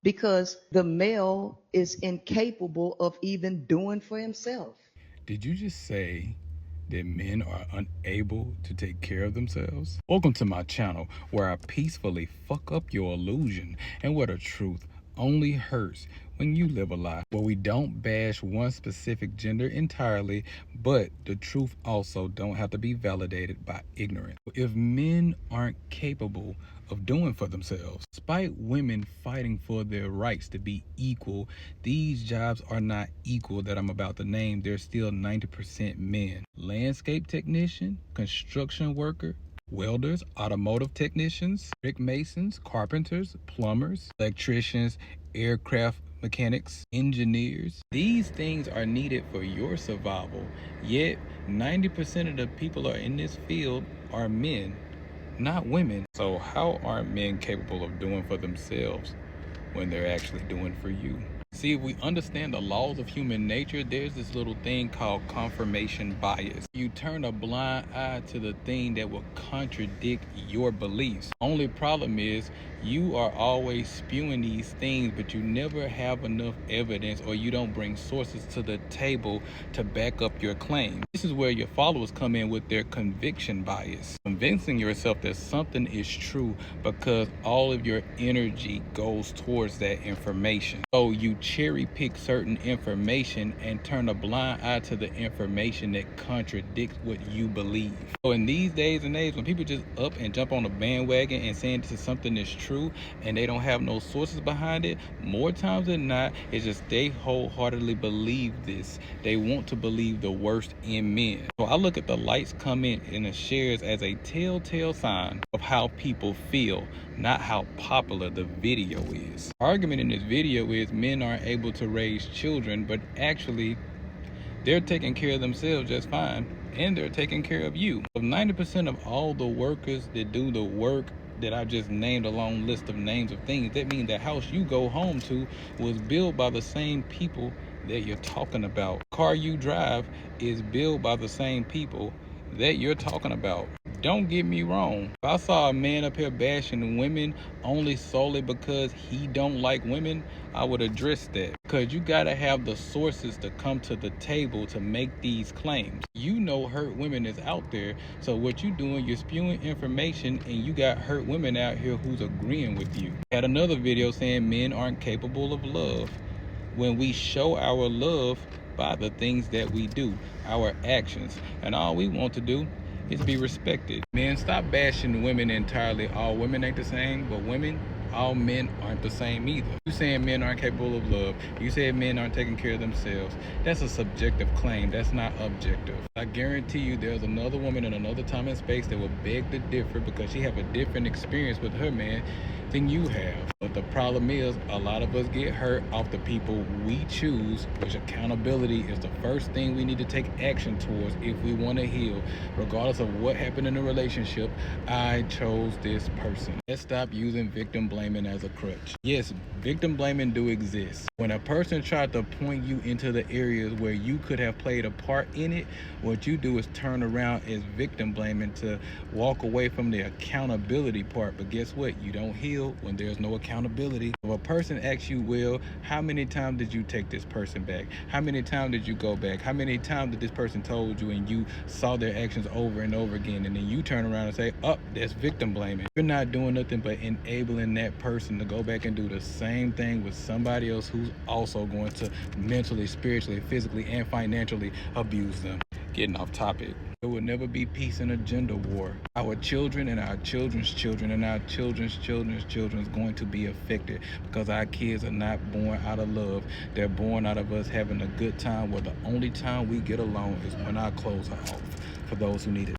because the male is incapable of even doing for himself. Did you just say that men are unable to take care of themselves? Welcome to my channel where I peacefully fuck up your illusion and where the truth only hurts when you live a lie. Where we don't bash one specific gender entirely, but the truth also don't have to be validated by ignorance. If men aren't capable of doing for themselves, despite women fighting for their rights to be equal, these jobs are not equal that I'm about to name. They're still 90% men. Landscape technician, construction worker, welders, automotive technicians, brick masons, carpenters, plumbers, electricians, aircraft mechanics, engineers. These things are needed for your survival. Yet 90% of the people are in this field are men, not women. So how are men capable of doing for themselves when they're actually doing for you? See, if we understand the laws of human nature, there's this little thing called confirmation bias. You turn a blind eye to the thing that will contradict your beliefs. Only problem is you are always spewing these things, but you never have enough evidence or you don't bring sources to the table to back up your claim. This is where your followers come in with their conviction bias, convincing yourself that something is true because all of your energy goes towards that information. So you cherry pick certain information and turn a blind eye to the information that contradicts what you believe. So in these days and age, when people just up and jump on a bandwagon and saying this is something that's true and they don't have no sources behind it, more times than not, it's just they wholeheartedly believe this. They want to believe the worst in men. So I look at the likes, comment, and the shares as a telltale sign of how people feel, not how popular the video is. The argument in this video is men aren't able to raise children, but actually they're taking care of themselves just fine, and they're taking care of you. Of 90% of all the workers that do the work that I just named a long list of names of things, that means the house you go home to was built by the same people that you're talking about. The car you drive is built by the same people that you're talking about. Don't get me wrong. If I saw a man up here bashing women only solely because he don't like women, I would address that. Because you gotta have the sources to come to the table to make these claims. You know hurt women is out there, so what you doing, you're spewing information and you got hurt women out here who's agreeing with you. I had another video saying men aren't capable of love when we show our love by the things that we do, our actions, and all we want to do is be respected. Men, stop bashing women entirely. All women ain't the same, but women, all men aren't the same either. You saying men aren't capable of love, you said men aren't taking care of themselves. That's a subjective claim, that's not objective. I guarantee you there's another woman in another time and space that will beg to differ because she have a different experience with her man than you have. But the problem is a lot of us get hurt off the people we choose, which accountability is the first thing we need to take action towards if we want to heal. Regardless of what happened in the relationship, I chose this person. Let's stop using victim blaming as a crutch. Yes, victim blaming do exist. When a person tried to point you into the areas where you could have played a part in it, what you do is turn around as victim blaming to walk away from the accountability part. But guess what? You don't heal when there's no accountability. If a person asks you, well, how many times did you take this person back? How many times did you go back? How many times did this person told you and you saw their actions over and over again? And then you turn around and say, oh, that's victim blaming. You're not doing nothing but enabling that person to go back and do the same thing with somebody else who's also going to mentally, spiritually, physically, and financially abuse them. Getting off topic. There will never be peace in a gender war. Our children and our children's children and our children's children's children is going to be affected because our kids are not born out of love. They're born out of us having a good time where the only time we get along is when our clothes are off, for those who need it.